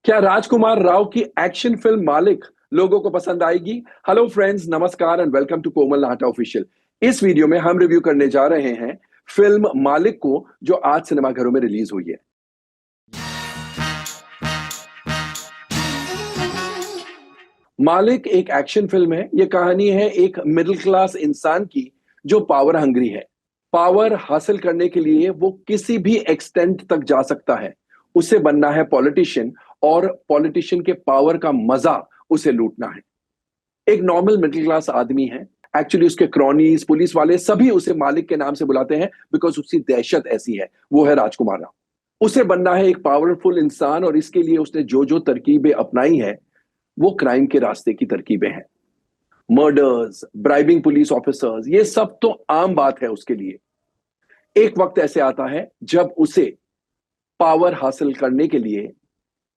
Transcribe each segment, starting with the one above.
क्या राजकुमार राव की action film मालिक लोगों को पसंद आएगी? हेलो फ्रेंड्स, नमस्कार and welcome to Komal Nahta official. इस वीडियो में हम रिव्यू करने जा रहे हैं फिल्म मालिक को, जो आज सिनेमाघरों में रिलीज हुई है। मालिक एक एक्शन फिल्म है। यह कहानी है एक मिडिल क्लास इंसान की जो पावर हंग्री है। पावर हासिल करने के लिए वो किसी भी एक्सटेंट तक जा सकता है। उसे बनना है पॉलिटिशियन, और पॉलिटिशियन के पावर का मजा उसे लूटना है। एक नॉर्मल मिडिल क्लास आदमी है। एक्चुअली उसके क्रॉनीज, पुलिस वाले सभी उसे मालिक के नाम से बुलाते हैं बिकॉज उसकी दहशत ऐसी है। वो है राजकुमार राव। उसे बनना है एक पावरफुल इंसान, और इसके लिए उसने जो जो तरकीबें अपनाई है वो क्राइम के रास्ते की तरकीबें हैं। मर्डर्स, ब्राइबिंग पुलिस ऑफिसर्स, ये सब तो आम बात है उसके लिए। एक वक्त ऐसे आता है जब उसे पावर हासिल करने के लिए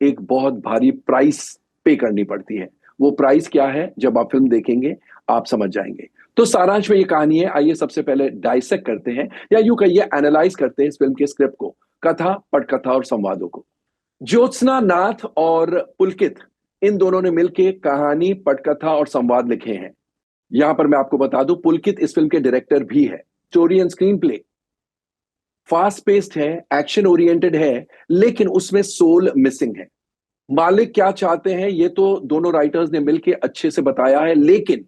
एक बहुत भारी प्राइस पे करनी पड़ती है। वो प्राइस क्या है, जब आप फिल्म देखेंगे आप समझ जाएंगे। तो सारांश में ये कहानी है। आइए सबसे पहले डाइसेक्ट करते हैं, या यूं कहिए एनालाइज करते हैं इस फिल्म के स्क्रिप्ट को, कथा, पटकथा और संवादों को। ज्योत्सना नाथ और पुलकित, इन दोनों ने मिलकर कहानी, पटकथा और संवाद लिखे हैं। यहां पर मैं आपको बता दूं, पुलकित इस फिल्म के डायरेक्टर भी है। Story and screen play fast paced है, एक्शन ओरिएंटेड है, लेकिन उसमें सोल मिसिंग है। मालिक क्या चाहते हैं ये तो दोनों राइटर्स ने मिलकर अच्छे से बताया है, लेकिन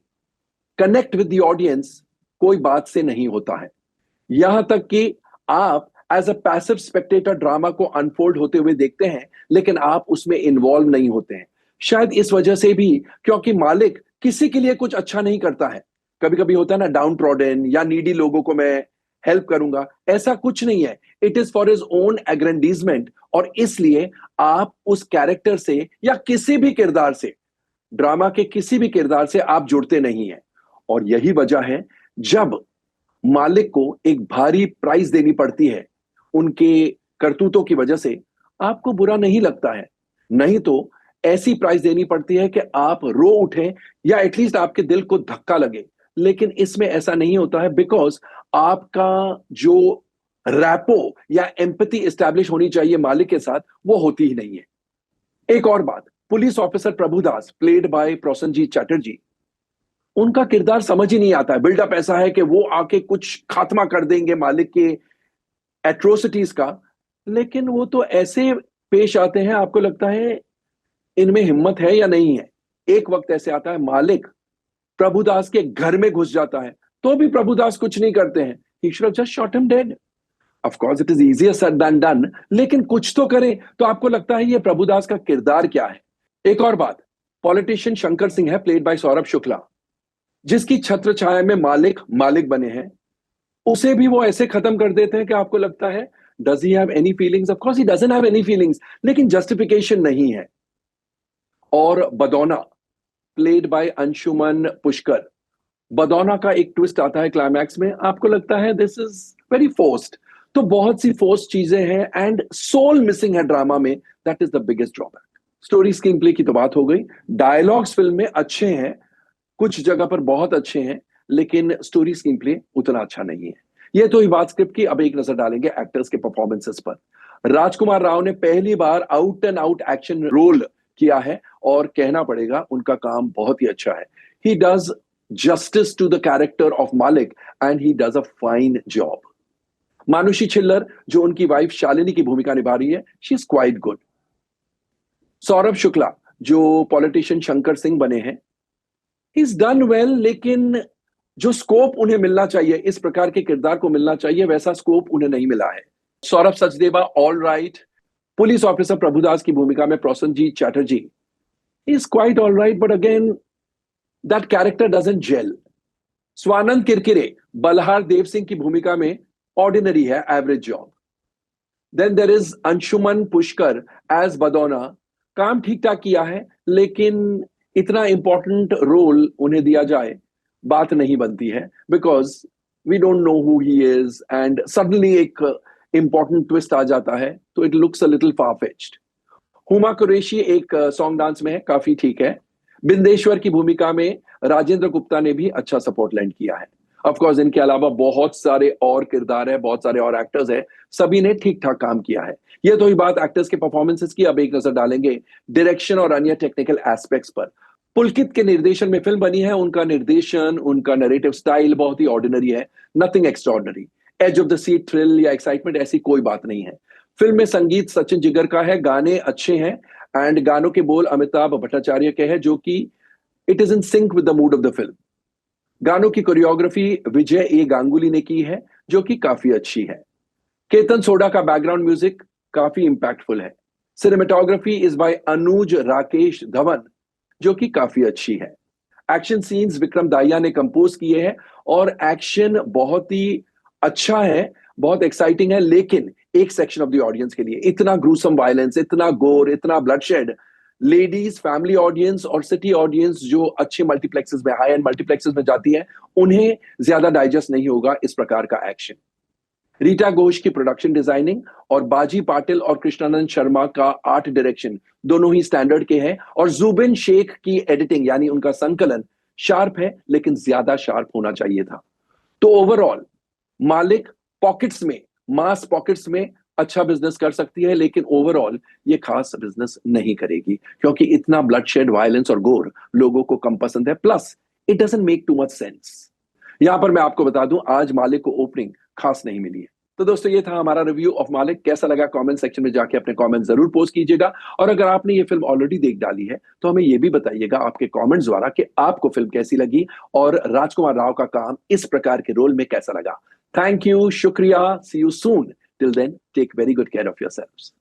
कनेक्ट विद द ऑडियंस कोई बात से नहीं होता है। यहां तक कि आप as a passive spectator drama को अनफोल्ड होते हुए देखते हैं, लेकिन आप उसमें इन्वॉल्व नहीं होते हैं। शायद इस वजह से भी, क्योंकि मालिक किसी के लिए कुछ अच्छा नहीं करता है। कभी कभी होता है ना, डाउन ट्रॉडन या नीडी लोगों को मैं हेल्प करूंगा, ऐसा कुछ नहीं है। It is for his own aggrandisement, और इसलिए आप उस कैरेक्टर से या किसी भी किरदार से, ड्रामा के किसी भी किरदार से आप जुड़ते नहीं हैं। और यही वजह है जब मालिक को एक भारी प्राइस देनी पड़ती है उनके करतूतों की वजह से, आपको बुरा नहीं लगता है। नहीं तो ऐसी प्राइस देनी पड़ती है कि आप रो उठें, या एटलीस्ट आपके दिल को धक्का लगे। लेकिन इसमें ऐसा नहीं होता है, बिकॉज आपका जो रैपो या एम्पैथी एस्टैब्लिश होनी चाहिए मालिक के साथ, वो होती ही नहीं है। एक और बात, police officer Prabhudas played by Prosenjit Chatterjee, उनका किरदार समझ ही नहीं आता है। बिल्डअप ऐसा है कि वो आके कुछ खात्मा कर देंगे मालिक के एट्रोसिटीज का, लेकिन वो तो ऐसे पेश आते हैं, आपको लगता है इनमें हिम्मत है या नहीं है। एक वक्त ऐसे आता है मालिक प्रभुदास के घर में घुस जाता है, तो भी प्रभुदास कुछ नहीं करते हैं। He should have just shot him dead. Of course it is easier said than done, लेकिन कुछ तो करें। तो आपको लगता है ये प्रभुदास का किरदार क्या है। एक और बात, पॉलिटिशियन शंकर सिंह है, प्लेड बाय सौरभ शुक्ला, जिसकी छत्र छाया में मालिक मालिक बने हैं। उसे भी वो ऐसे खत्म कर देते हैं कि आपको लगता है does he have any feelings? Of course he doesn't have any feelings, लेकिन जस्टिफिकेशन नहीं है। और बदौना, प्लेड बाय अंशुमन पुष्कर, बदौना का एक ट्विस्ट आता है क्लाइमैक्स में, आपको लगता है दिस इज वेरी फोर्स्ड। तो बहुत सी फोर्स्ड चीजें हैं, एंड सोल मिसिंग है ड्रामा में। That is the biggest drawback. Story screen play की तो बात हो गई। डायलॉग्स फिल्म में अच्छे हैं, कुछ जगह पर बहुत अच्छे हैं, लेकिन स्टोरी स्क्रीन प्ले उतना अच्छा नहीं है। ये तो ही बात स्क्रिप्ट की। अब एक नजर डालेंगे एक्टर्स के परफॉर्मेंसेस पर। राजकुमार राव ने पहली बार out and out action role किया है, और कहना पड़ेगा उनका काम बहुत ही अच्छा है। He does justice to the character of Maalik, and he does a fine job. Manushi Chhillar, जो उनकी वाइफ शालिनी की भूमिका निभा रही है, she is quite good. Saurabh Shukla, जो पॉलिटिशियन शंकर सिंह बने हैं, इज डन वेल, लेकिन जो स्कोप उन्हें मिलना चाहिए, इस प्रकार के किरदार को मिलना चाहिए, वैसा स्कोप उन्हें नहीं मिला है। Saurabh Sachdeva all right. Police officer Prabhudas की भूमिका में Prosenjit Chatterjee is quite all right, but again that character doesn't gel. Swanand Kirkire Balhar Dev Singh की भूमिका में ऑर्डिनरी है, average job. Then there is Anshuman Pushkar as Badauna, काम ठीक ठाक किया है, लेकिन इतना इंपॉर्टेंट रोल उन्हें दिया जाए, बात नहीं बनती है, because we don't know who he is, and suddenly एक इंपॉर्टेंट ट्विस्ट आ जाता है, तो it looks a little far fetched. Huma Qureshi एक सॉन्ग डांस में है, काफी ठीक है। बिंदेश्वर की भूमिका में राजेंद्र गुप्ता ने भी अच्छा सपोर्ट लैंड किया है। ऑफ कोर्स इनके अलावा बहुत सारे और किरदार है, बहुत सारे और एक्टर्स हैं, सभी ने ठीक ठाक काम किया है। ये तो ही बात एक्टर्स के परफॉर्मेंसेस की। अब एक नजर डालेंगे डायरेक्शन और अन्य टेक्निकल एस्पेक्ट्स पर। पुलकित के निर्देशन में फिल्म बनी है। उनका निर्देशन, उनका नरेटिव स्टाइल बहुत ही ऑर्डिनरी है, nothing extraordinary. Edge of the seat thrill या एक्साइटमेंट ऐसी कोई बात नहीं है। फिल्म में संगीत सचिन जिगर का है, गाने अच्छे हैं, एंड गानों के बोल अमिताभ भट्टाचार्य के हैं, जो कि it is in sync with the mood off the film. गानों की कोरियोग्राफी विजय ए गांगुली ने की है, जो कि काफी अच्छी है। केतन सोडा का बैकग्राउंड म्यूजिक काफी इंपैक्टफुल है। सिनेमेटोग्राफी इज बाय अनुज राकेश धवन, जो कि काफी अच्छी है। एक्शन सीन्स विक्रम दाहिया ने कंपोज किए हैं, और एक्शन बहुत ही अच्छा है, बहुत एक्साइटिंग है। लेकिन एक सेक्शन ऑफ द ऑडियंस के लिए इतना ग्रूसम वायलेंस, इतना गोर, इतना ब्लडशेड, लेडीज, फैमिली ऑडियंस और सिटी ऑडियंस जो अच्छे मल्टीप्लेक्सेस में, हाई एंड मल्टीप्लेक्सेस में जाती है, उन्हें ज्यादा डाइजेस्ट नहीं होगा इस प्रकार का एक्शन। रीटा घोष की प्रोडक्शन डिजाइनिंग और बाजी पाटिल और कृष्णानंद शर्मा का आर्ट डायरेक्शन दोनों ही स्टैंडर्ड के हैं, और जुबिन शेख की एडिटिंग यानी उनका संकलन शार्प है, लेकिन ज्यादा शार्प होना चाहिए था। तो ओवरऑल मालिक पॉकेट्स में, मास पॉकेट्स में अच्छा बिजनेस कर सकती है, लेकिन ओवरऑल ये खास बिजनेस नहीं करेगी, क्योंकि इतना ब्लडशेड, वायलेंस और गोर लोगों को कम पसंद है। Plus it doesn't make too much sense. यहां पर मैं आपको बता दूं, आज मालिक को ओपनिंग खास नहीं मिली है। तो दोस्तों, ये था हमारा रिव्यू ऑफ मालिक। कैसा लगा कमेंट सेक्शन में जाके अपने कमेंट जरूर पोस्ट कीजिएगा, और अगर आपने ये फिल्म ऑलरेडी देख डाली है तो हमें ये भी बताइएगा आपके कमेंट्स द्वारा कि आपको फिल्म कैसी लगी और राजकुमार राव का काम इस प्रकार के रोल में कैसा लगा। थैंक यू, शुक्रिया, see you soon. Till then, take very good care of yourselves.